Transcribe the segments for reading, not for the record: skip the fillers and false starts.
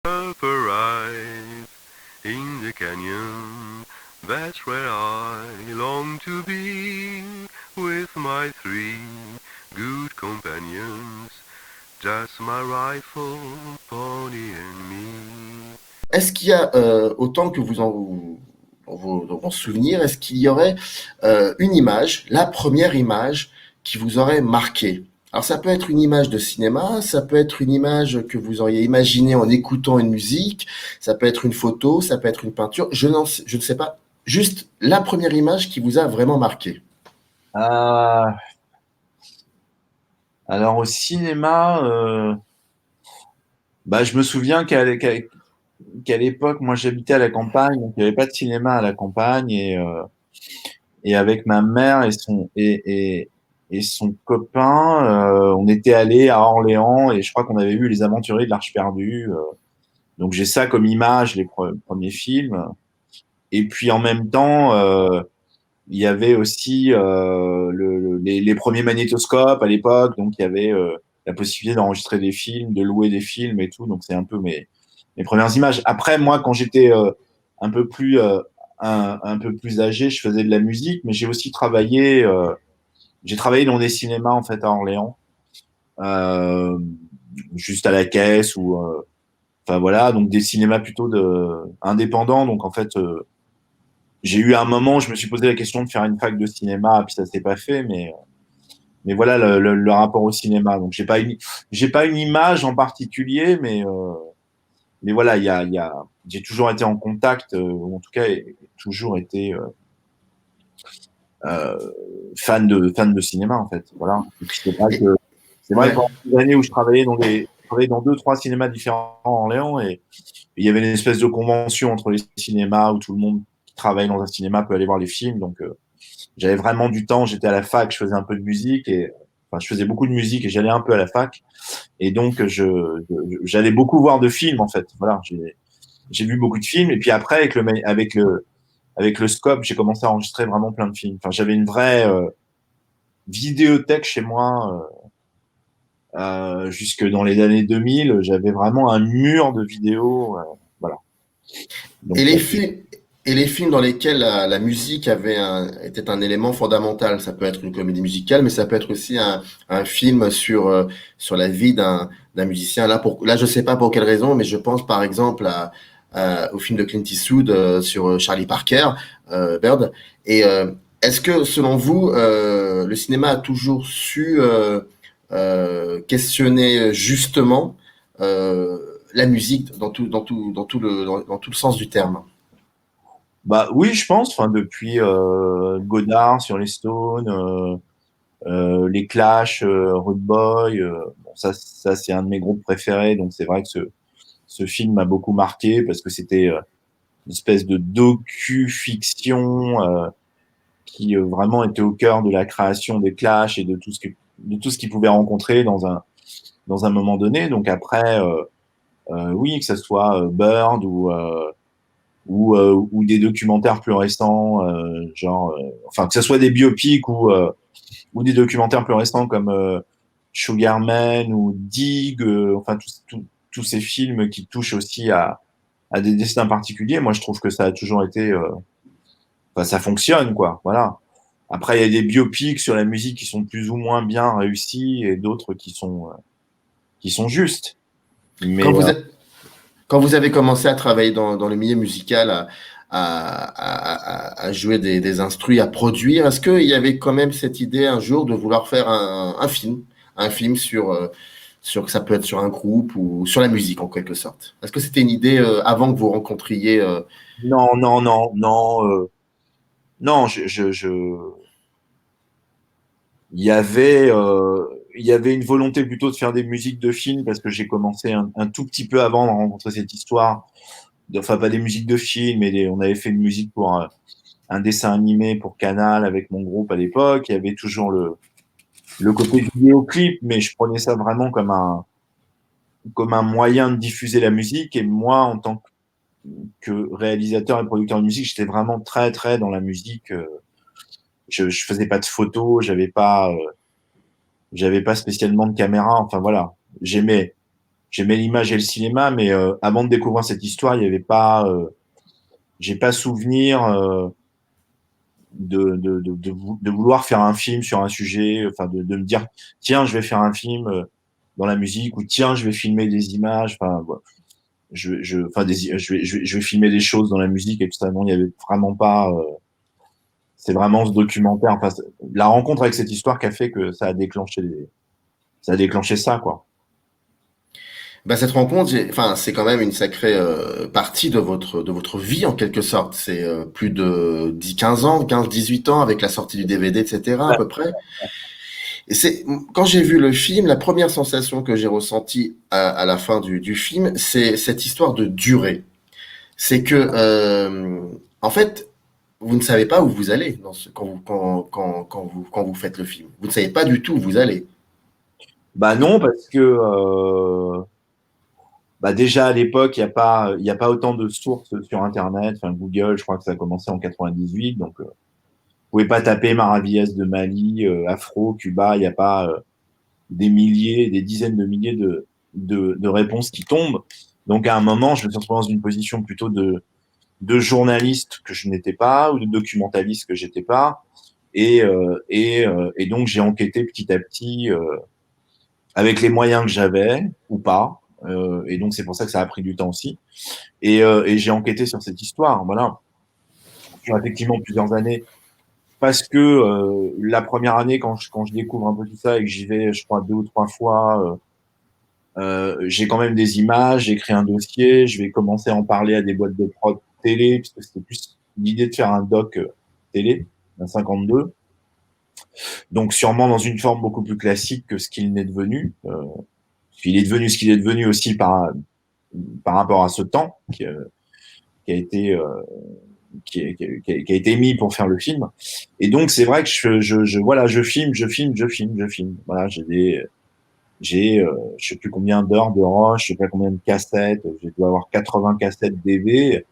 Up arrive in the canyon, that's where I long to be, with my three good companions, just my rifle, pony and me. Est-ce qu'il y a, autant que dans vos souvenirs, est-ce qu'il y aurait une image, la première image qui vous aurait marqué? Alors ça peut être une image de cinéma, ça peut être une image que vous auriez imaginée en écoutant une musique, ça peut être une photo, ça peut être une peinture, je ne sais pas. Juste la première image qui vous a vraiment marqué. Euh, alors au cinéma, je me souviens qu'à l'époque, moi j'habitais à la campagne, donc il n'y avait pas de cinéma à la campagne et avec ma mère et son copain, on était allés à Orléans et je crois qu'on avait vu Les Aventuriers de l'Arche perdue. Donc j'ai ça comme image, premiers films. Et puis en même temps, il y avait aussi les premiers magnétoscopes à l'époque, donc il y avait la possibilité d'enregistrer des films, de louer des films et tout. Donc c'est un peu mes premières images. Après, moi, quand j'étais un peu plus un peu plus âgé, je faisais de la musique, mais j'ai aussi travaillé. J'ai travaillé dans des cinémas en fait à Orléans, euh, juste à la caisse ou enfin voilà, donc des cinémas plutôt indépendants. Donc en fait, j'ai eu un moment, où je me suis posé la question de faire une fac de cinéma, puis ça s'est pas fait, mais voilà le rapport au cinéma. Donc j'ai pas une image en particulier, mais voilà, j'ai toujours été en contact, ou en tout cas toujours été euh, fan de cinéma en fait. Voilà. Et puis Et, c'est vrai que ouais. pendant des années où je travaillais dans deux trois cinémas différents en Orléans et il y avait une espèce de convention entre les cinémas où tout le monde qui travaille dans un cinéma peut aller voir les films. Donc j'avais vraiment du temps. J'étais à la fac, je faisais un peu de musique et enfin je faisais beaucoup de musique et j'allais un peu à la fac. Et donc j'allais beaucoup voir de films en fait. Voilà, j'ai vu beaucoup de films et puis après avec le scope, j'ai commencé à enregistrer vraiment plein de films. Enfin, j'avais une vraie vidéothèque chez moi jusque dans les années 2000. J'avais vraiment un mur de vidéos. Voilà. Et Donc, les films, et les films dans lesquels la musique était un élément fondamental. Ça peut être une comédie musicale, mais ça peut être aussi un film sur la vie d'un musicien. Là, je sais pas pour quelle raison, mais je pense par exemple au film de Clint Eastwood sur Charlie Parker, Bird. Et est-ce que, selon vous, le cinéma a toujours su questionner justement la musique dans tout le sens du terme? bah oui, je pense. Enfin, depuis Godard sur les Stones, les Clash, Rude Boy. Bon, ça c'est un de mes groupes préférés. Donc c'est vrai que ce film m'a beaucoup marqué parce que c'était une espèce de docu-fiction qui vraiment était au cœur de la création des Clash et de tout ce qu'ils pouvaient rencontrer dans un moment donné. Donc après, oui, que ce soit Bird ou des documentaires plus récents, enfin que ce soit des biopics ou des documentaires plus récents comme Sugarman ou Dig, enfin tous ces films qui touchent aussi à des destins particuliers. Moi, je trouve que ça a toujours été, enfin, ça fonctionne, quoi. Voilà. Après, il y a des biopics sur la musique qui sont plus ou moins bien réussis et d'autres qui sont justes. Quand Mais vous, êtes- Quand vous avez commencé à travailler dans le milieu musical, à jouer des instrus, à produire, est-ce qu'il y avait quand même cette idée un jour de vouloir faire un film sur, ça peut être sur un groupe ou sur la musique en quelque sorte? Est-ce que c'était une idée avant que vous rencontriez non, non, non, non, non. Il y avait une volonté plutôt de faire des musiques de films parce que j'ai commencé un tout petit peu avant de rencontrer cette histoire. Enfin, pas des musiques de films, mais on avait fait une musique pour un dessin animé pour Canal avec mon groupe à l'époque. Il y avait toujours le côté vidéoclip, mais je prenais ça vraiment comme un moyen de diffuser la musique. Et moi, en tant que réalisateur et producteur de musique, j'étais vraiment très, très dans la musique. Je faisais pas de photos, j'avais pas spécialement de caméra. Enfin voilà, j'aimais j'aimais l'image et le cinéma, mais avant de découvrir cette histoire, il y avait pas, j'ai pas souvenir de vouloir faire un film sur un sujet, enfin de me dire tiens, je vais faire un film dans la musique ou tiens, je vais filmer des images, enfin voilà. Enfin je vais filmer des choses dans la musique et tout ça. Non, il y avait vraiment pas. C'est vraiment ce documentaire, enfin la rencontre avec cette histoire qui a fait que ça a déclenché ça quoi. Bah, cette rencontre, enfin, c'est quand même une sacrée partie de votre vie en quelque sorte. C'est plus de 10, 15 ans, 15, 18 ans avec la sortie du DVD, etc. à peu près. Et c'est quand j'ai vu le film, la première sensation que j'ai ressentie à la fin du film, c'est cette histoire de durée. C'est que en fait, vous ne savez pas où vous allez quand vous faites le film. Vous ne savez pas du tout où vous allez. Bah non, parce que bah déjà à l'époque, il y a pas autant de sources sur Internet. Enfin, Google, je crois que ça a commencé en 98, donc vous pouvez pas taper Maravillas de Mali, Afro, Cuba. Il n'y a pas des milliers, des dizaines de milliers de réponses qui tombent. Donc à un moment, je me suis retrouvé dans une position plutôt de journaliste que je n'étais pas ou de documentaliste que j'étais pas. Et donc j'ai enquêté petit à petit avec les moyens que j'avais ou pas. Et donc c'est pour ça que ça a pris du temps aussi. Et j'ai enquêté sur cette histoire. Voilà, sur effectivement plusieurs années. Parce que la première année, quand je découvre un peu tout ça et que j'y vais, je crois, 2 ou 3 fois, j'ai quand même des images, j'écris un dossier, je vais commencer à en parler à des boîtes de prod télé, puisque c'était plus l'idée de faire un doc télé, un 52. Donc sûrement dans une forme beaucoup plus classique que ce qu'il n'est devenu. Il est devenu ce qu'il est devenu aussi par rapport à ce temps qui a été qui a été mis pour faire le film. Et donc c'est vrai que voilà, je filme, je filme, je filme, je filme. Voilà, j'ai je sais plus combien d'heures de rush, je sais pas combien de cassettes, je dois avoir 80 cassettes DV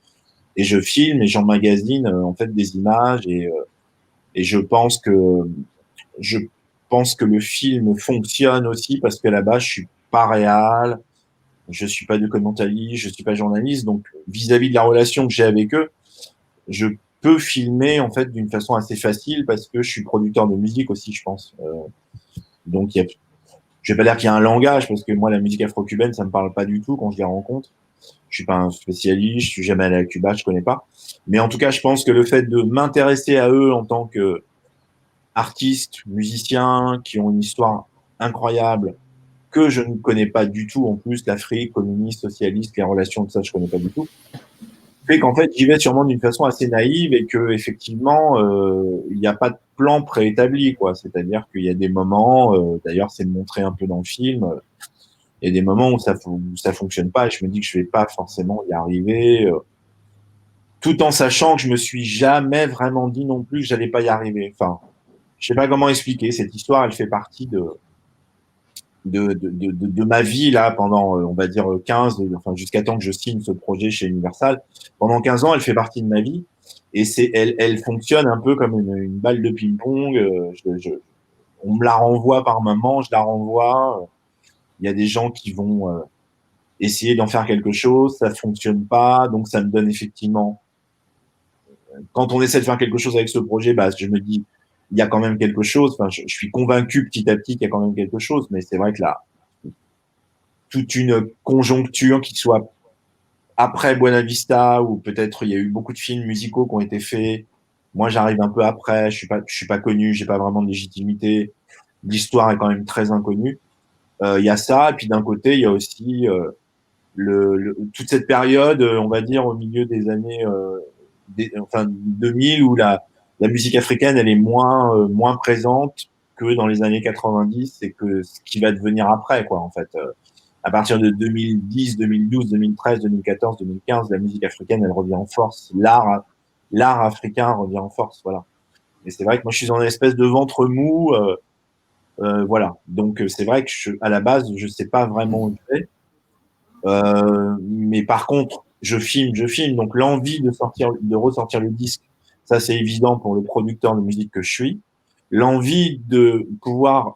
et je filme et j'emmagasine en fait des images et je pense que le film fonctionne aussi parce que là-bas je suis pas réal, je suis pas documentaliste, je suis pas journaliste, donc vis-à-vis de la relation que j'ai avec eux, je peux filmer en fait d'une façon assez facile parce que je suis producteur de musique aussi, je pense. Donc il y a, je vais pas dire qu'il y a un langage parce que moi la musique afro-cubaine ça me parle pas du tout quand je les rencontre. Je suis pas un spécialiste, je suis jamais allé à Cuba, je connais pas. Mais en tout cas, je pense que le fait de m'intéresser à eux en tant que artistes, musiciens qui ont une histoire incroyable que je ne connais pas du tout en plus, l'Afrique, communiste, socialiste, les relations, tout ça, je connais pas du tout. Fait qu'en fait, j'y vais sûrement d'une façon assez naïve et que effectivement, il n'y a pas de plan préétabli, quoi. C'est-à-dire qu'il y a des moments, d'ailleurs, c'est montré un peu dans le film. Il y a des moments où ça fonctionne pas et je me dis que je vais pas forcément y arriver, tout en sachant que je me suis jamais vraiment dit non plus que j'allais pas y arriver. Enfin, je sais pas comment expliquer. Cette histoire, elle fait partie de ma vie là pendant, on va dire 15, enfin jusqu'à temps que je signe ce projet chez Universal. Pendant 15 ans, elle fait partie de ma vie et elle fonctionne un peu comme une balle de ping-pong. On me la renvoie par moment, je la renvoie. Il y a des gens qui vont essayer d'en faire quelque chose, ça fonctionne pas, donc ça me donne effectivement. Quand on essaie de faire quelque chose avec ce projet, bah, je me dis, il y a quand même quelque chose. Enfin, je suis convaincu petit à petit qu'il y a quand même quelque chose, mais c'est vrai que là, toute une conjoncture qui soit après Buena Vista, ou peut-être il y a eu beaucoup de films musicaux qui ont été faits. Moi, j'arrive un peu après, je suis pas connu, j'ai pas vraiment de légitimité. L'histoire est quand même très inconnue. Il y a ça, et puis d'un côté, il y a aussi toute cette période, on va dire au milieu des années enfin 2000 où la musique africaine elle est moins présente que dans les années 90 et que ce qui va devenir après quoi en fait. À partir de 2010, 2012, 2013, 2014, 2015, la musique africaine elle revient en force, l'art africain revient en force voilà. Et c'est vrai que moi je suis dans une espèce de ventre mou voilà. Donc c'est vrai que à la base je sais pas vraiment où je vais. Mais par contre, je filme. Donc l'envie de ressortir le disque, ça c'est évident pour le producteur de musique que je suis. L'envie de pouvoir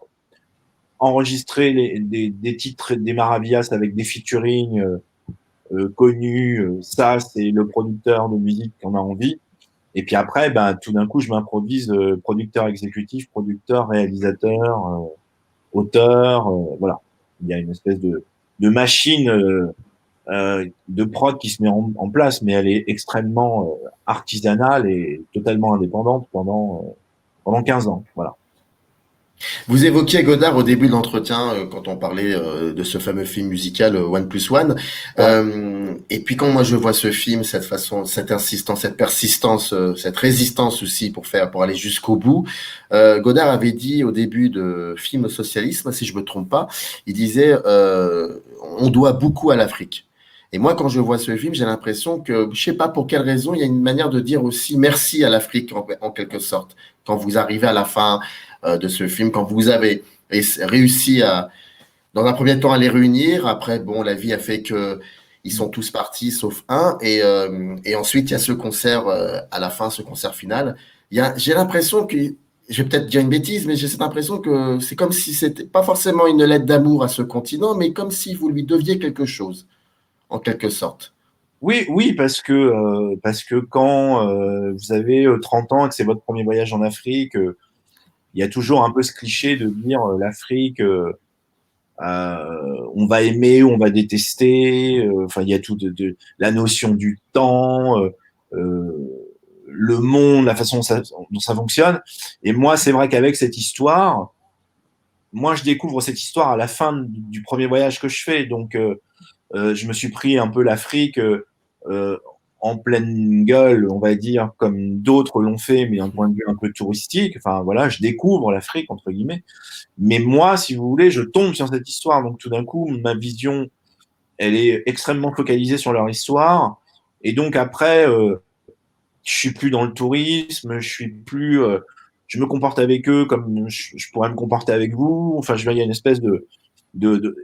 enregistrer des titres des Maravillas avec des featuring connus. Ça, c'est le producteur de musique qu'on a envie. Et puis après, ben, tout d'un coup, je m'improvise producteur exécutif, producteur, réalisateur, auteur. Voilà. Il y a une espèce de machine de prod qui se met en place, mais elle est extrêmement artisanale et totalement indépendante pendant 15 ans. Voilà. Vous évoquiez Godard au début de l'entretien quand on parlait de ce fameux film musical One Plus One. Ouais. Et puis quand moi je vois ce film, cette façon, cette insistance, cette persistance, cette résistance aussi pour aller jusqu'au bout. Godard avait dit au début de Film Socialisme, si je me trompe pas, il disait on doit beaucoup à l'Afrique. Et moi, quand je vois ce film, j'ai l'impression que, je sais pas pour quelle raison, il y a une manière de dire aussi merci à l'Afrique en quelque sorte. Quand vous arrivez à la fin de ce film, quand vous avez réussi à, dans un premier temps, à les réunir. Après, bon, la vie a fait que ils sont tous partis sauf un. Et ensuite, il y a ce concert à la fin, ce concert final. J'ai l'impression que, je vais peut-être dire une bêtise, mais j'ai cette impression que c'est comme si c'était pas forcément une lettre d'amour à ce continent, mais comme si vous lui deviez quelque chose, en quelque sorte. Oui, oui, parce que quand vous avez 30 ans et que c'est votre premier voyage en Afrique, il y a toujours un peu ce cliché de dire l'Afrique, on va aimer ou on va détester. Enfin, il y a tout la notion du temps, le monde, la façon dont ça fonctionne. Et moi, c'est vrai qu'avec cette histoire, moi, je découvre cette histoire à la fin du premier voyage que je fais. Donc, je me suis pris un peu l'Afrique euh, en pleine gueule, on va dire, comme d'autres l'ont fait, mais d'un point de vue un peu touristique. Enfin, voilà, je découvre l'Afrique, entre guillemets. Mais moi, si vous voulez, je tombe sur cette histoire. Donc, tout d'un coup, ma vision, elle est extrêmement focalisée sur leur histoire. Et donc, après, je suis plus dans le tourisme, je me comporte avec eux comme je pourrais me comporter avec vous. Enfin, je veux dire, il y a une espèce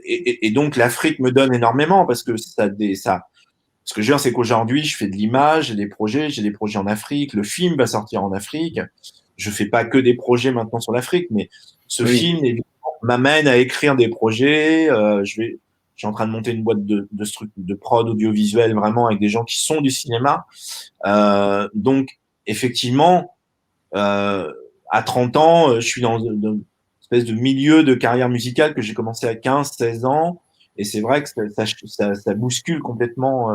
et donc l'Afrique me donne énormément parce que ce que je veux dire, c'est qu'aujourd'hui, je fais de l'image, j'ai des projets en Afrique, le film va sortir en Afrique. Je fais pas que des projets maintenant sur l'Afrique, mais ce Oui. film évidemment, m'amène à écrire des projets. Je suis en train de monter une boîte de prod audiovisuel vraiment avec des gens qui sont du cinéma. Donc, effectivement, à 30 ans, je suis dans une espèce de milieu de carrière musicale que j'ai commencé à 15, 16 ans. Et c'est vrai que ça bouscule complètement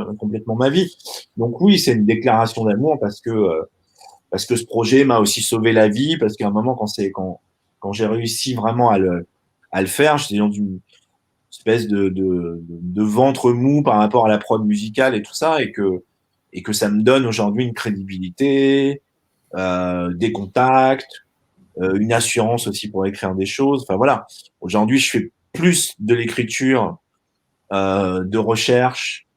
ma vie. Donc oui, c'est une déclaration d'amour parce que ce projet m'a aussi sauvé la vie, parce qu'à un moment, quand j'ai réussi vraiment à le faire, j'étais dans une espèce de ventre mou par rapport à la prod musicale et tout ça, et que ça me donne aujourd'hui une crédibilité, des contacts, une assurance aussi pour écrire des choses. Enfin voilà, aujourd'hui je fais plus de l'écriture, de recherche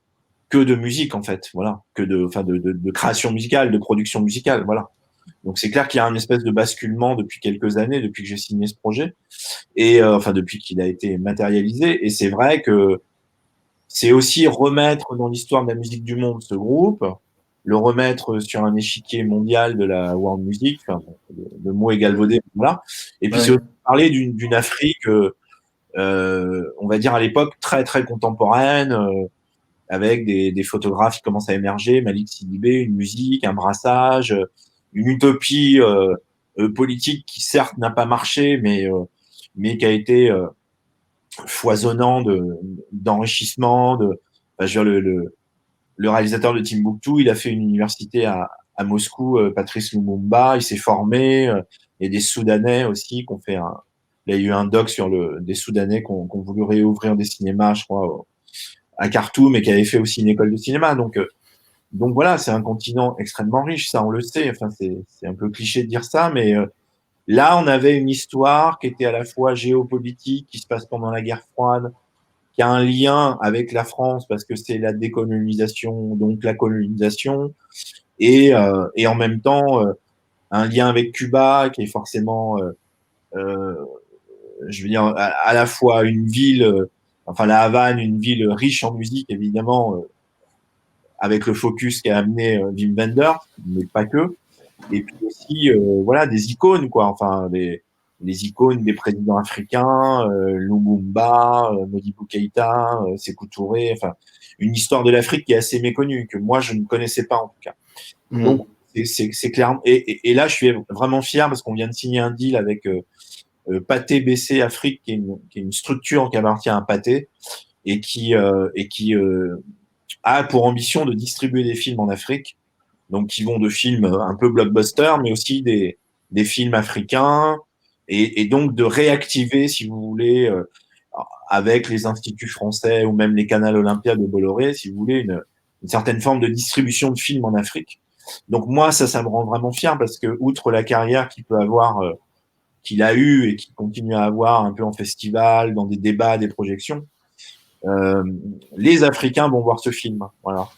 que de musique en fait. Voilà, que de création musicale, de production musicale. Voilà. Donc c'est clair qu'il y a un espèce de basculement depuis quelques années, depuis que j'ai signé ce projet, et enfin depuis qu'il a été matérialisé. Et c'est vrai que c'est aussi remettre dans l'histoire de la musique du monde ce groupe, le remettre sur un échiquier mondial de la world music, enfin, le mot est galvaudé, voilà. Et puis c'est Ouais. aussi parler d'une Afrique, on va dire à l'époque très très contemporaine, avec des photographes qui commencent à émerger, Malik Sidibé, une musique, un brassage, une utopie politique qui certes n'a pas marché, mais qui a été foisonnant d'enrichissement, enfin, je veux dire, le réalisateur de Timbuktu, il a fait une université à Moscou, Patrice Lumumba, il s'est formé. Il y a des Soudanais aussi qui ont fait il y a eu un doc sur des Soudanais qui ont voulu réouvrir des cinémas, je crois, à Khartoum, et qui avaient fait aussi une école de cinéma. Donc voilà, c'est un continent extrêmement riche, ça on le sait. Enfin, c'est un peu cliché de dire ça, mais là, on avait une histoire qui était à la fois géopolitique, qui se passe pendant la guerre froide, qui a un lien avec la France parce que c'est la décolonisation, donc la colonisation, et en même temps un lien avec Cuba qui est forcément, euh, je veux dire, à la fois une ville, enfin la Havane, une ville riche en musique évidemment, avec le focus qu'a amené Wim Wenders, mais pas que, et puis aussi voilà des icônes quoi, enfin les icônes des présidents africains, Lumumba, Modibo Keïta, Sékou Touré, enfin, une histoire de l'Afrique qui est assez méconnue, que moi, je ne connaissais pas en tout cas. Donc, Mhm. c'est clair. Et là, je suis vraiment fier parce qu'on vient de signer un deal avec Pathé BC Afrique, qui est une structure qui appartient à Pathé et qui a pour ambition de distribuer des films en Afrique, donc qui vont de films un peu blockbuster, mais aussi des films africains, et donc de réactiver, si vous voulez, avec les instituts français ou même les canals Olympia de Bolloré, si vous voulez, une certaine forme de distribution de films en Afrique. Donc moi, ça me rend vraiment fier parce que, outre la carrière qu'il peut avoir, qu'il a eu et qu'il continue à avoir un peu en festival, dans des débats, des projections, euh, les Africains vont voir ce film. Voilà.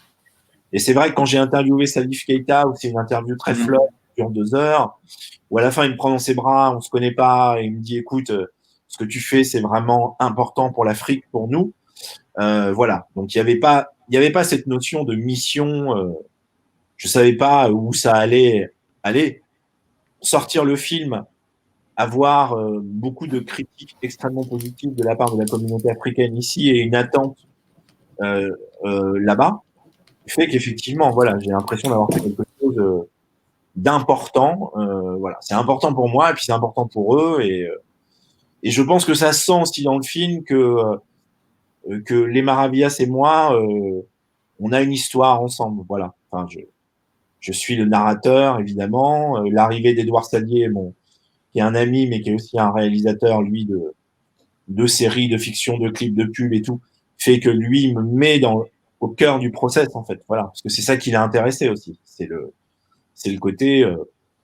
Et c'est vrai que quand j'ai interviewé Salif Keita, où c'est une interview très flotte, Mhm. qui dure 2 heures, où à la fin il me prend dans ses bras, on se connaît pas, et il me dit écoute, ce que tu fais c'est vraiment important pour l'Afrique, pour nous. Voilà. Donc il y avait pas cette notion de mission. Je savais pas où ça allait aller. Sortir le film, avoir beaucoup de critiques extrêmement positives de la part de la communauté africaine ici et une attente euh, là-bas, fait qu'effectivement, voilà, j'ai l'impression d'avoir fait quelque chose d'important. Voilà, c'est important pour moi et puis c'est important pour eux. Et je pense que ça se sent aussi dans le film que les Maravillas et moi, on a une histoire ensemble. Voilà. Enfin, je suis le narrateur, évidemment. L'arrivée d'Edouard Salier, bon, qui est un ami, mais qui est aussi un réalisateur, lui, de séries, de fiction, de clips, de pubs et tout, fait que lui me met au cœur du process, en fait. Voilà. Parce que c'est ça qui l'a intéressé aussi. C'est le côté,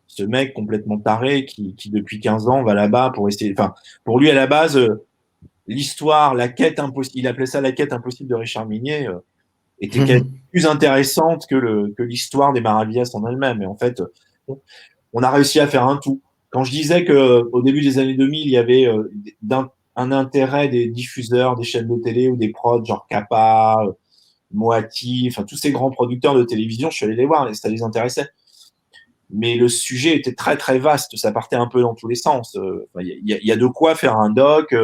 ce mec complètement taré qui depuis 15 ans va là-bas pour essayer. Enfin, pour lui à la base, l'histoire, la quête impossible, il appelait ça la quête impossible de Richard Minier, était plus intéressante que l'histoire des Maravillas en elle-même. Et en fait, on a réussi à faire un tout. Quand je disais que au début des années 2000, il y avait un intérêt des diffuseurs, des chaînes de télé ou des prods genre Kappa, Moati, enfin tous ces grands producteurs de télévision, je suis allé les voir et ça les intéressait. Mais le sujet était très très vaste, ça partait un peu dans tous les sens. Il y a de quoi faire un doc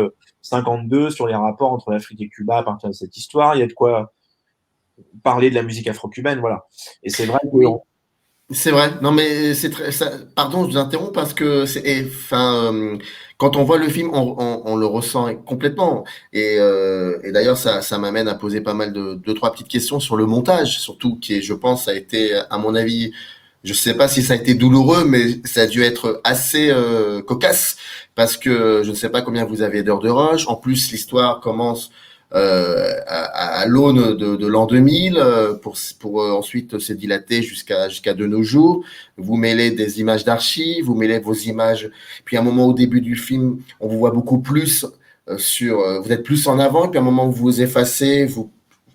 52 sur les rapports entre l'Afrique et Cuba à partir de cette histoire. Il y a de quoi parler de la musique afro-cubaine, voilà. Et c'est vrai que Oui, c'est vrai. Non, mais c'est très. Pardon, je vous interromps parce que enfin, quand on voit le film, on le ressent complètement. Et d'ailleurs, ça m'amène à poser pas mal de deux, trois petites questions sur le montage, surtout qui, je pense, a été, à mon avis, je sais pas si ça a été douloureux, mais ça a dû être assez cocasse parce que je ne sais pas combien vous avez d'heures de rush. En plus, l'histoire commence à l'aune de l'an 2000 pour ensuite se dilater jusqu'à de nos jours. Vous mêlez des images d'archives, vous mêlez vos images. Puis à un moment au début du film, on vous voit beaucoup plus vous êtes plus en avant. Puis à un moment où vous vous effacez, vous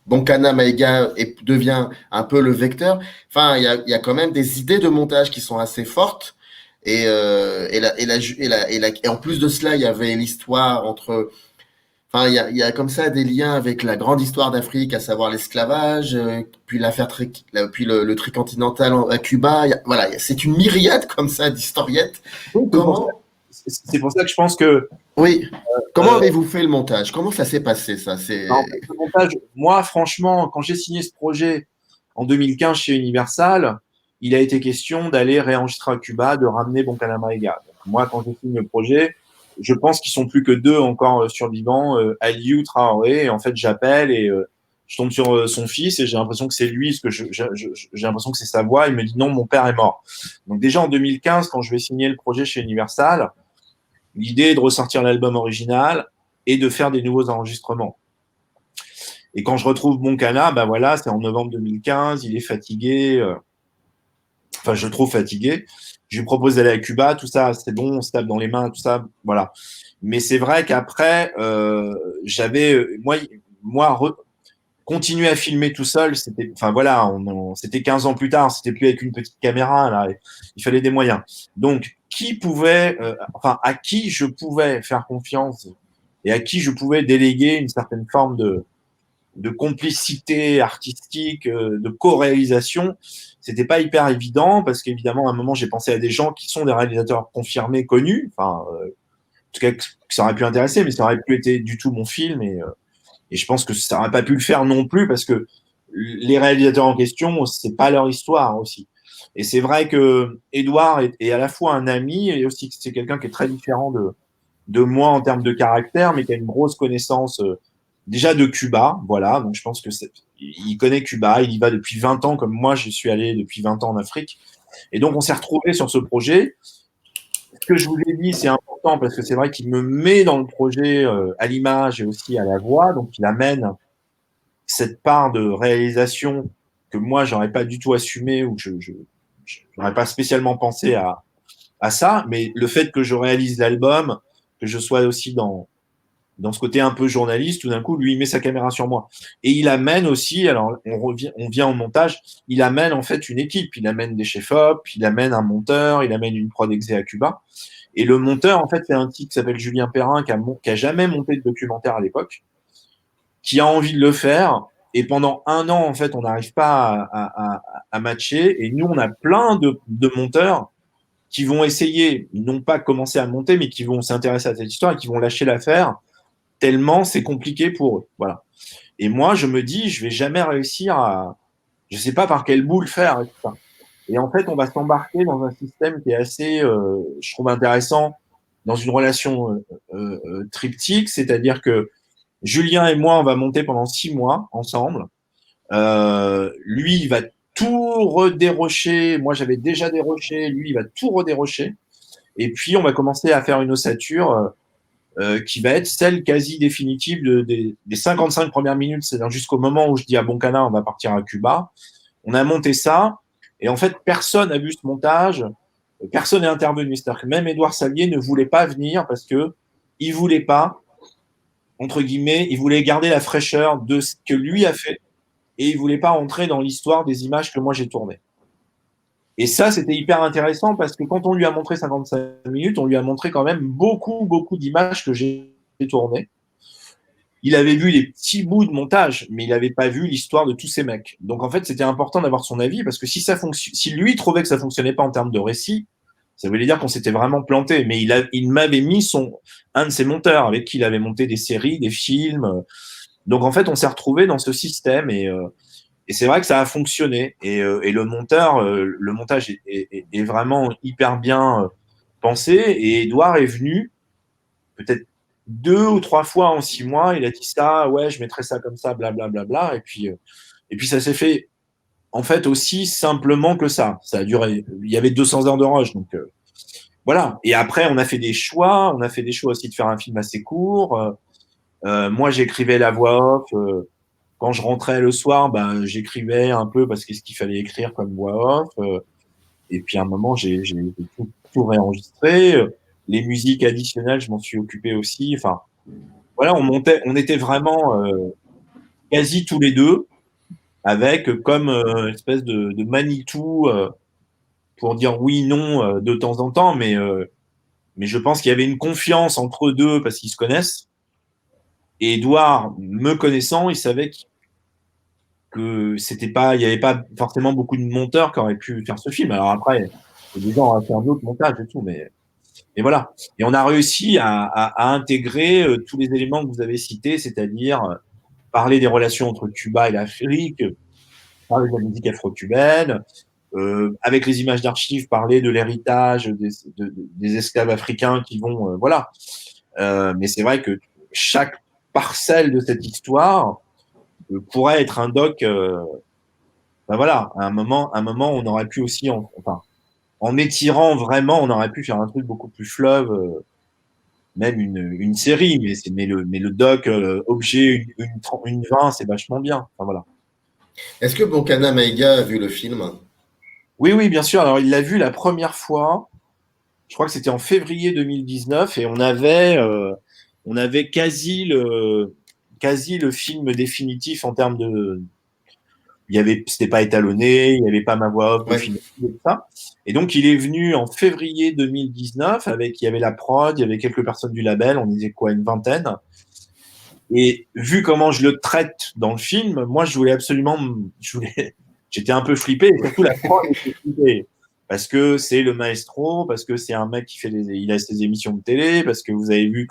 Bonkana Maïga devient un peu le vecteur. Enfin, il y a quand même des idées de montage qui sont assez fortes. Et en plus de cela, il y avait l'histoire entre. Enfin, il y a comme ça des liens avec la grande histoire d'Afrique, à savoir l'esclavage, puis puis le tricontinental à Cuba. Voilà, c'est une myriade comme ça d'historiettes. oui, Comment, c'est pour ça que je pense que oui, comment euh, avez-vous fait le montage? Comment ça s'est passé ça? en fait, le montage, moi, franchement, quand j'ai signé ce projet en 2015 chez Universal, il a été question d'aller réenregistrer à Cuba, de ramener Bonkana-Maïga. Donc, moi, quand j'ai signé le projet, je pense qu'ils sont plus que deux encore survivants, Aliou Traoré. Et en fait, j'appelle et je tombe sur son fils et j'ai l'impression que c'est lui, parce que j'ai l'impression que c'est sa voix. Il me dit non, mon père est mort. Donc déjà en 2015, quand je vais signer le projet chez Universal, l'idée est de ressortir l'album original et de faire des nouveaux enregistrements. Et quand je retrouve Moncana, ben voilà, c'est en novembre 2015, il est fatigué, enfin je le trouve fatigué. Je lui propose d'aller à Cuba, tout ça, c'est bon, on se tape dans les mains, tout ça, voilà. Mais c'est vrai qu'après, j'avais, continuer à filmer tout seul, c'était, enfin voilà, c'était 15 ans plus tard, c'était plus avec une petite caméra, là, il fallait des moyens. Donc, enfin, à qui je pouvais faire confiance et à qui je pouvais déléguer une certaine forme de complicité artistique, de co-réalisation, c'était pas hyper évident parce qu'évidemment, à un moment, j'ai pensé à des gens qui sont des réalisateurs confirmés, connus. Enfin, tout cas, que ça aurait pu intéresser, mais ça aurait pu être du tout mon film. Et je pense que ça n'aurait pas pu le faire non plus parce que les réalisateurs en question, c'est pas leur histoire aussi. Et c'est vrai que Edouard est à la fois un ami et aussi que c'est quelqu'un qui est très différent de moi en termes de caractère, mais qui a une grosse connaissance déjà de Cuba. Voilà, donc je pense que il connaît Cuba, il y va depuis 20 ans comme moi, je suis allé depuis 20 ans en Afrique. Et donc on s'est retrouvés sur ce projet. Ce que je vous ai dit, c'est important parce que c'est vrai qu'il me met dans le projet à l'image et aussi à la voix, donc il amène cette part de réalisation que moi, j'aurais pas du tout assumé ou que je n'aurais pas spécialement pensé à ça. Mais le fait que je réalise l'album, que je sois aussi dans ce côté un peu journaliste, tout d'un coup, lui, il met sa caméra sur moi. Et il amène aussi, alors on vient au montage, il amène en fait une équipe. Il amène des chefs-op, il amène un monteur, il amène une prod exé à Cuba. Et le monteur, en fait, c'est un type qui s'appelle Julien Perrin, qui a jamais monté de documentaire à l'époque, qui a envie de le faire. Et pendant un an, en fait, on n'arrive pas à matcher. Et nous, on a plein de monteurs qui vont essayer, non pas commencer à monter, mais qui vont s'intéresser à cette histoire et qui vont lâcher l'affaire tellement c'est compliqué pour eux. Voilà. Et moi, je me dis, je vais jamais réussir je sais pas par quel bout le faire. Et en fait, on va s'embarquer dans un système qui est assez, je trouve intéressant, dans une relation triptyque, c'est-à-dire que Julien et moi, on va monter pendant 6 mois ensemble. Lui, il va tout redérocher. Moi, j'avais déjà déroché. Lui, il va tout redérocher. Et puis, on va commencer à faire une ossature qui va être celle quasi définitive des 55 premières minutes, c'est-à-dire jusqu'au moment où je dis à Boncana, on va partir à Cuba. On a monté ça. Et en fait, personne n'a vu ce montage. Personne n'est intervenu. C'est-à-dire que même Édouard Salier ne voulait pas venir parce que il voulait pas, entre guillemets, il voulait garder la fraîcheur de ce que lui a fait et il voulait pas rentrer dans l'histoire des images que moi j'ai tournées. Et ça, c'était hyper intéressant parce que quand on lui a montré 55 minutes, on lui a montré quand même beaucoup, beaucoup d'images que j'ai tournées. Il avait vu des petits bouts de montage, mais il n'avait pas vu l'histoire de tous ces mecs. Donc en fait, c'était important d'avoir son avis parce que si lui trouvait que ça fonctionnait pas en termes de récit, ça voulait dire qu'on s'était vraiment planté. Mais il m'avait mis un de ses monteurs avec qui il avait monté des séries, des films. Donc en fait, on s'est retrouvé dans ce système et c'est vrai que ça a fonctionné. Et le montage est vraiment hyper bien pensé. Et Edouard est venu peut-être 2 ou 3 fois en 6 mois. Il a dit ça, ouais, je mettrai ça comme ça, blablabla. Bla, bla, bla. Et puis ça s'est fait en fait aussi simplement que ça. Ça a duré. Il y avait 200 heures de rush, donc voilà. Et après, on a fait des choix. On a fait des choix aussi de faire un film assez court. Moi, j'écrivais la voix off. Quand je rentrais le soir, ben, j'écrivais un peu parce qu'est-ce qu'il fallait écrire comme voix off. Et puis à un moment, j'ai tout réenregistré. Les musiques additionnelles, je m'en suis occupé aussi. Enfin, voilà, on était vraiment quasi tous les deux avec comme espèce de Manitou pour dire oui, non de temps en temps, mais je pense qu'il y avait une confiance entre eux deux parce qu'ils se connaissent. Et Edouard, me connaissant, il savait que c'était pas, il y avait pas forcément beaucoup de monteurs qui auraient pu faire ce film. Alors après, des gens auraient fait un autre montage et tout, mais voilà. Et on a réussi à intégrer tous les éléments que vous avez cités, c'est-à-dire parler des relations entre Cuba et l'Afrique, parler de la musique afro-cubaine, avec les images d'archives, parler de l'héritage des esclaves africains qui vont, voilà. Mais c'est vrai que chaque parcelle de cette histoire pourrait être un doc. Ben voilà, à un moment, on aurait pu aussi, enfin, en étirant vraiment, on aurait pu faire un truc beaucoup plus fleuve, même une série, mais le doc objet une 20, c'est vachement bien. Enfin, voilà. Est-ce que Boncana Maïga a vu le film? Oui, oui, bien sûr. Alors, il l'a vu la première fois. Je crois que c'était en février 2019 et on avait quasi le film définitif en termes de, c'était pas étalonné, il n'y avait pas ma voix off Ouais. définie, tout ça. Et donc, il est venu en février 2019 il y avait la prod, il y avait quelques personnes du label, on disait quoi, une vingtaine. Et vu comment je le traite dans le film, moi, j'étais un peu flippé, et surtout la prod était flippée. parce que c'est le maestro, parce que c'est un mec qui il a ses émissions de télé, parce que vous avez vu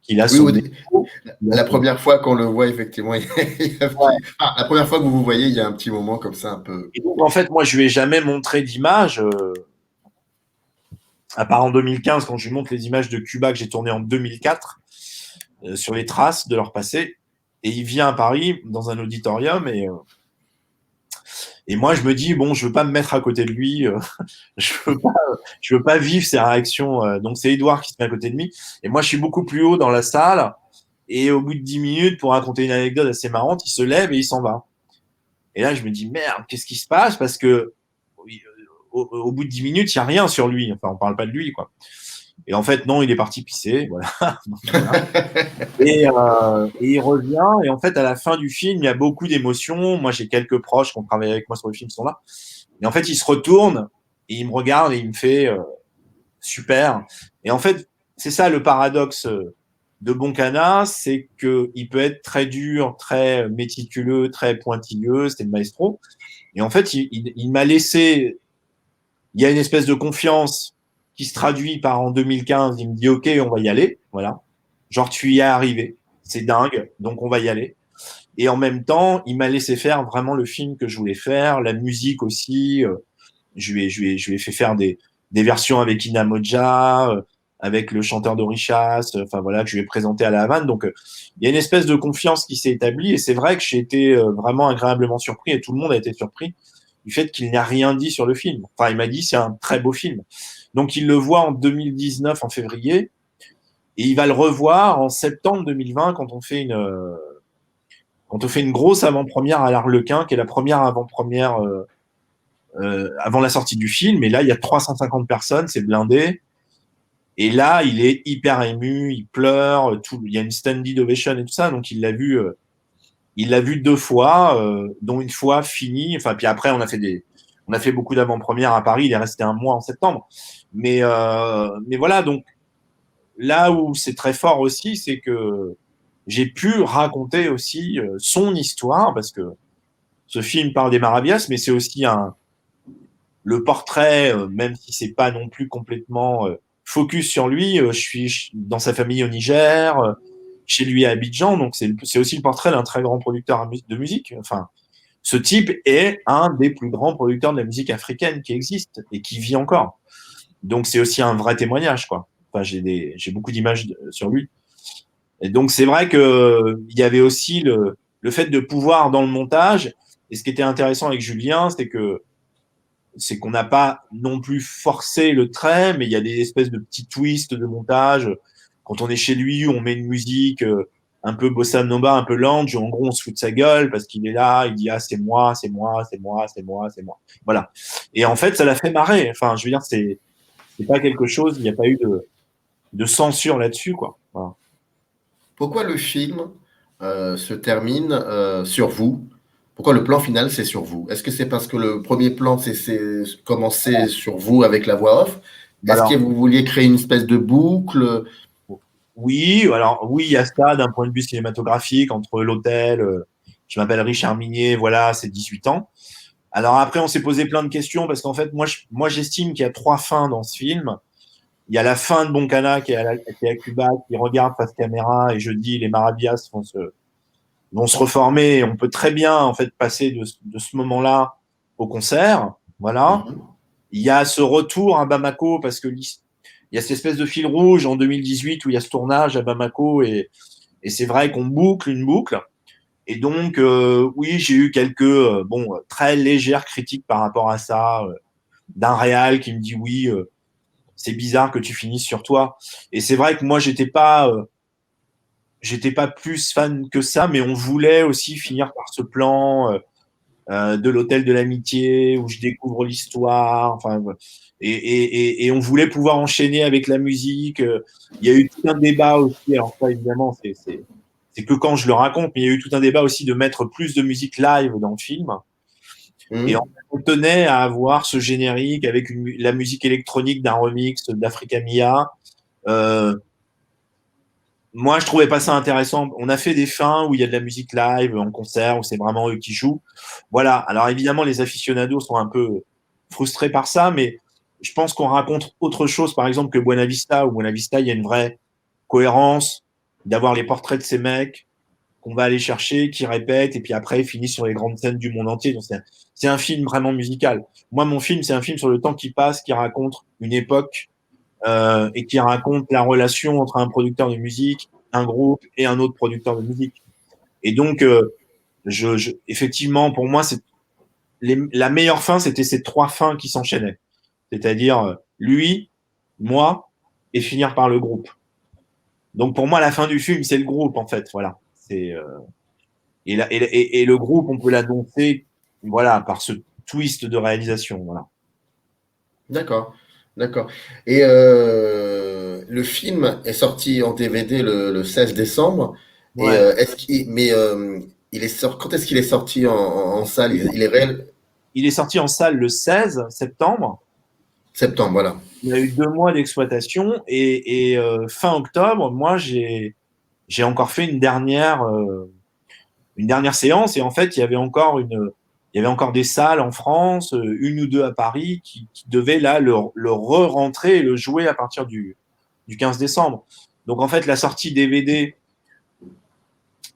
qu'il a Oui, son écho. la première fois qu'on le voit, effectivement, la première fois que vous vous voyez, il y a un petit moment comme ça un peu. Et donc, en fait, moi, je lui ai jamais montré d'image, à part en 2015, quand je lui montre les images de Cuba que j'ai tournées en 2004, sur les traces de leur passé. Et il vient à Paris dans un auditorium et moi, je me dis, bon, je veux pas me mettre à côté de lui, je veux pas vivre ses réactions. Donc, c'est Edouard qui se met à côté de lui. Et moi, je suis beaucoup plus haut dans la salle. Et au bout de 10 minutes, pour raconter une anecdote assez marrante, il se lève et il s'en va. Et là, je me dis, merde, qu'est-ce qui se passe? Parce que au bout de 10 minutes, il n'y a rien sur lui. Enfin, on parle pas de lui, quoi. Et en fait, non, il est parti pisser. Voilà. Voilà. Et il revient. Et en fait, à la fin du film, il y a beaucoup d'émotions. Moi, j'ai quelques proches qui ont travaillé avec moi sur le film qui sont là. Et en fait, il se retourne et il me regarde et il me fait super. Et en fait, c'est ça le paradoxe de Boncana, c'est qu'il peut être très dur, très méticuleux, très pointilleux. C'était le maestro. Et en fait, il m'a laissé. Il y a une espèce de confiance qui se traduit par en 2015. Il me dit OK, on va y aller. Voilà. Genre, tu y es arrivé. C'est dingue. Donc, on va y aller. Et en même temps, il m'a laissé faire vraiment le film que je voulais faire, la musique aussi. Je lui ai fait faire des versions avec Ina Modja, avec le chanteur d'Orichas, enfin voilà, que je lui ai présenté à la Havane. Donc, il y a une espèce de confiance qui s'est établie. Et c'est vrai que j'ai été vraiment agréablement surpris, et tout le monde a été surpris du fait qu'il n'a rien dit sur le film. Enfin, il m'a dit c'est un très beau film. Donc, il le voit en 2019, en février, et il va le revoir en septembre 2020 quand on fait une grosse avant-première à l'Arlequin, qui est la première avant-première avant la sortie du film. Et là, il y a 350 personnes, c'est blindé. Et là, il est hyper ému, il pleure, il y a une standing ovation et tout ça. Donc, il l'a vu 2 fois, dont une fois fini. Enfin, puis après, on a fait beaucoup d'avant-premières à Paris. Il est resté un mois en septembre. Mais voilà. Donc, là où c'est très fort aussi, c'est que j'ai pu raconter aussi son histoire, parce que ce film parle des Maravias, mais c'est aussi le portrait, même si c'est pas non plus complètement focus sur lui. Je suis dans sa famille au Niger, chez lui à Abidjan, donc c'est aussi le portrait d'un très grand producteur de musique. Enfin, ce type est un des plus grands producteurs de la musique africaine qui existe et qui vit encore. Donc c'est aussi un vrai témoignage, quoi. Enfin, j'ai beaucoup d'images sur lui. Et donc c'est vrai que il y avait aussi le fait de pouvoir dans le montage. Et ce qui était intéressant avec Julien, c'est qu'on n'a pas non plus forcé le trait, mais il y a des espèces de petits twists de montage. Quand on est chez lui, on met une musique un peu bossa nova, un peu lounge, en gros on se fout de sa gueule parce qu'il est là, il dit ah c'est moi, c'est moi, c'est moi, c'est moi, c'est moi. Voilà. Et en fait, ça l'a fait marrer. Enfin, je veux dire, c'est pas quelque chose, il n'y a pas eu de censure là-dessus, quoi. Voilà. Pourquoi le film se termine sur vous? Pourquoi le plan final, c'est sur vous? Est-ce que c'est parce que le premier plan, c'est commencé sur vous avec la voix off? Est-ce que Alors, vous vouliez créer une espèce de boucle? oui, alors oui, il y a ça d'un point de vue cinématographique entre l'hôtel, je m'appelle Richard Minier, voilà, c'est 18 ans. Alors après, on s'est posé plein de questions parce qu'en fait, moi, j'estime qu'il y a 3 fins dans ce film. Il y a la fin de Boncana qui est à Cuba, qui regarde face caméra et je dis les Marabias vont se reformer. Et on peut très bien en fait passer de ce moment-là au concert, voilà. Mhm. Il y a ce retour à Bamako parce que il y a cette espèce de fil rouge en 2018 où il y a ce tournage à Bamako et c'est vrai qu'on boucle une boucle. Et donc, oui, j'ai eu quelques très légères critiques par rapport à ça, d'un réal qui me dit oui, c'est bizarre que tu finisses sur toi. Et c'est vrai que moi, j'étais pas plus fan que ça, mais on voulait aussi finir par ce plan de l'hôtel de l'amitié où je découvre l'histoire. Enfin, et on voulait pouvoir enchaîner avec la musique. Il y a eu tout un débat aussi. Alors ça, évidemment, c'est que quand je le raconte, mais il y a eu tout un débat aussi de mettre plus de musique live dans le film. Et en Mhm. fait, on tenait à avoir ce générique avec la musique électronique d'un remix d'Africa Mia. Euh, Moi, je trouvais pas ça intéressant. On a fait des fins où il y a de la musique live en concert, où c'est vraiment eux qui jouent. Voilà. Alors évidemment, les aficionados sont un peu frustré par ça, mais je pense qu'on raconte autre chose, par exemple, que Buena Vista. Où Buena Vista, il y a une vraie cohérence d'avoir les portraits de ces mecs qu'on va aller chercher, qui répètent, et puis après, ils finissent sur les grandes scènes du monde entier. Donc, c'est un film vraiment musical. Moi, mon film, c'est un film sur le temps qui passe, qui raconte une époque et qui raconte la relation entre un producteur de musique, un groupe et un autre producteur de musique. Et donc, effectivement, pour moi, la meilleure fin, c'était ces trois fins qui s'enchaînaient. C'est-à-dire lui, moi, et finir par le groupe. Donc pour moi, la fin du film, c'est le groupe, en fait. Voilà. Et le groupe, on peut l'annoncer, voilà, par ce twist de réalisation. Voilà. D'accord, d'accord. Et le film est sorti en DVD le 16 décembre. Et Ouais. quand est-ce qu'il est sorti en salle? Il est réel Il est sorti en salle le 16 septembre. septembre, voilà. Il a eu 2 mois d'exploitation et fin octobre, moi, j'ai encore fait une dernière séance et en fait, il y avait encore des salles en France, une ou deux à Paris, qui devaient là le re-rentrer et le jouer à partir du 15 décembre. Donc en fait, la sortie DVD,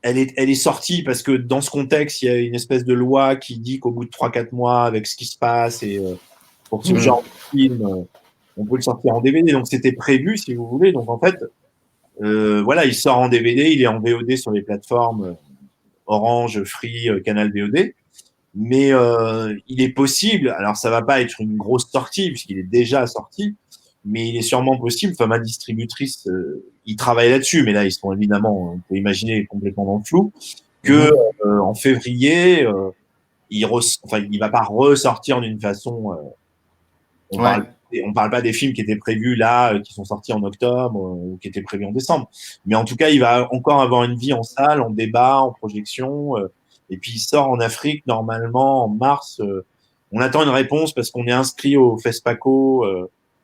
elle est sortie parce que dans ce contexte, il y a une espèce de loi qui dit qu'au bout de 3-4 mois, avec ce qui se passe et pour ce Mhm. genre de film, on peut le sortir en DVD. Donc c'était prévu, si vous voulez. Donc en fait, voilà, il sort en DVD, il est en VOD sur les plateformes Orange, Free, Canal VOD. Mais il est possible, alors ça va pas être une grosse sortie puisqu'il est déjà sorti, mais il est sûrement possible. Enfin, ma distributrice, ils travaillent là-dessus, mais là ils sont évidemment, on peut imaginer, complètement dans le flou. Que Mhm. en février, enfin, il va pas ressortir d'une façon. On parle, Ouais. on parle pas des films qui étaient prévus là, qui sont sortis en octobre ou qui étaient prévus en décembre. Mais en tout cas, il va encore avoir une vie en salle, en débat, en projection. Et puis il sort en Afrique normalement en mars. On attend une réponse parce qu'on est inscrit au FESPACO,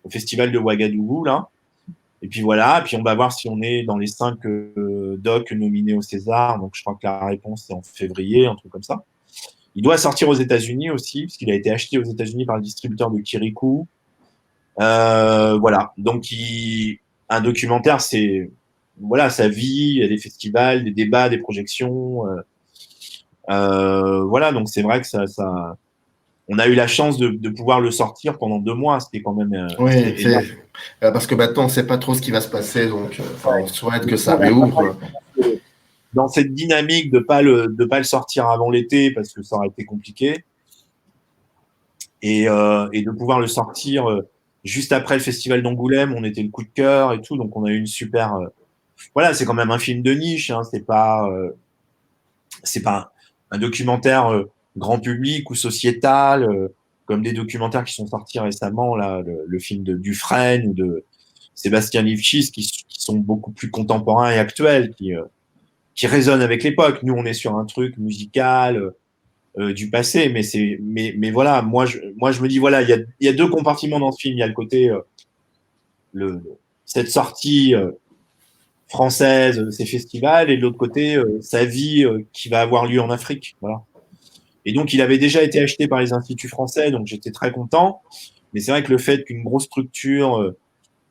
au festival de Ouagadougou là. Et puis voilà, puis on va voir si on est dans les 5 docs nominés au César. Donc je crois que la réponse c'est en février, un truc comme ça. Il doit sortir aux États-Unis aussi, parce qu'il a été acheté aux États-Unis par le distributeur de Kirikou. Voilà. Donc, un documentaire, c'est voilà sa vie, il y a des festivals, des débats, des projections. Voilà. Donc, c'est vrai que on a eu la chance de pouvoir le sortir pendant 2 mois. C'était quand même Oui, c'était énorme. parce que maintenant on ne sait pas trop ce qui va se passer, donc enfin, Ouais. on souhaite Et que puis, ça on n'a pas réouvre. été dans cette dynamique de pas le sortir avant l'été parce que ça aurait été compliqué et de pouvoir le sortir juste après le festival d'Angoulême. On était le coup de cœur et tout, donc on a eu une super voilà, c'est quand même un film de niche, hein, c'est pas un documentaire grand public ou sociétal comme des documentaires qui sont sortis récemment là, le film de Dufresne ou de Sébastien Lifshitz qui sont beaucoup plus contemporains et actuels, qui résonnent avec l'époque. Nous, on est sur un truc musical du passé, mais voilà, moi je me dis voilà, il y a deux compartiments dans ce film. Il y a le côté le cette sortie française, ses festivals, et de l'autre côté, sa vie qui va avoir lieu en Afrique. Voilà. Et donc, il avait déjà été acheté par les instituts français, donc j'étais très content. Mais c'est vrai que le fait qu'une grosse structure,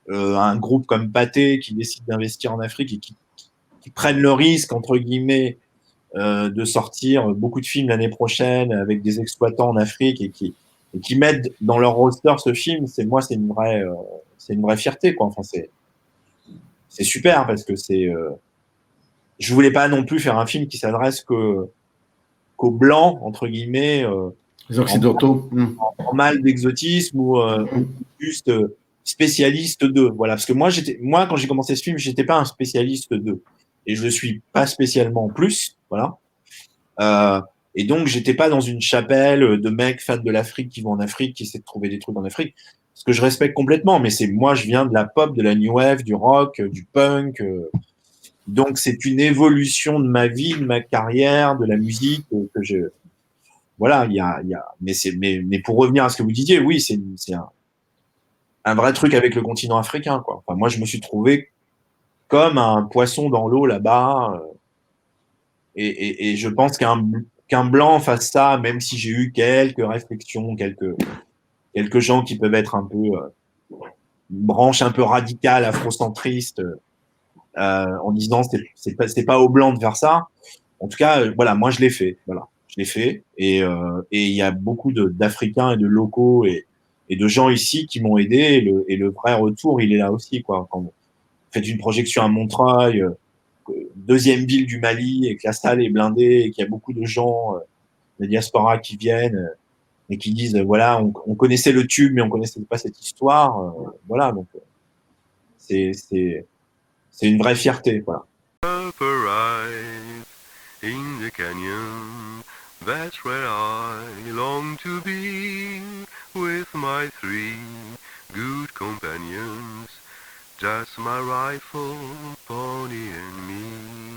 un groupe comme Pathé, qui décide d'investir en Afrique et qui prenne le risque, entre guillemets, de sortir beaucoup de films l'année prochaine avec des exploitants en Afrique et qui mettent dans leur roster ce film, c'est une vraie fierté, quoi. Enfin, c'est super parce que je voulais pas non plus faire un film qui s'adresse qu'aux blancs entre guillemets Les en, Occidentaux. en mal d'exotisme ou Mhm. juste spécialiste d'eux. Voilà, parce que moi quand j'ai commencé ce film, j'étais pas un spécialiste d'eux et je le suis pas spécialement en plus. Voilà. Euh, et donc j'étais pas dans une chapelle de mecs fans de l'Afrique qui vont en Afrique, qui essaient de trouver des trucs en Afrique. Ce que je respecte complètement, mais c'est moi je viens de la pop, de la new wave, du rock, du punk. Donc c'est une évolution de ma vie, de ma carrière, de la musique que je voilà, mais pour revenir à ce que vous disiez, oui, c'est un vrai truc avec le continent africain, quoi. Enfin, moi je me suis trouvé comme un poisson dans l'eau là-bas et je pense qu'un blanc fasse ça, même si j'ai eu quelques réflexions, quelques quelques gens qui peuvent être un peu une branche un peu radicale, afrocentriste, en disant c'est pas aux blancs de faire ça. En tout cas, voilà, moi je l'ai fait. Voilà, je l'ai fait. Et il y a beaucoup d'Africains et de locaux et de gens ici qui m'ont aidé. Et le vrai retour, il est là aussi, quoi. Quand vous faites une projection à Montreuil, deuxième ville du Mali, et que la salle est blindée, et qu'il y a beaucoup de gens, de diaspora qui viennent et qui disent, voilà, on connaissait le tube, mais on connaissait pas cette histoire. Voilà, donc c'est c'est c'est une vraie fierté, voilà. Up arise in the canyon, that's where I long to be, with my three good companions, just my rifle, pony and me.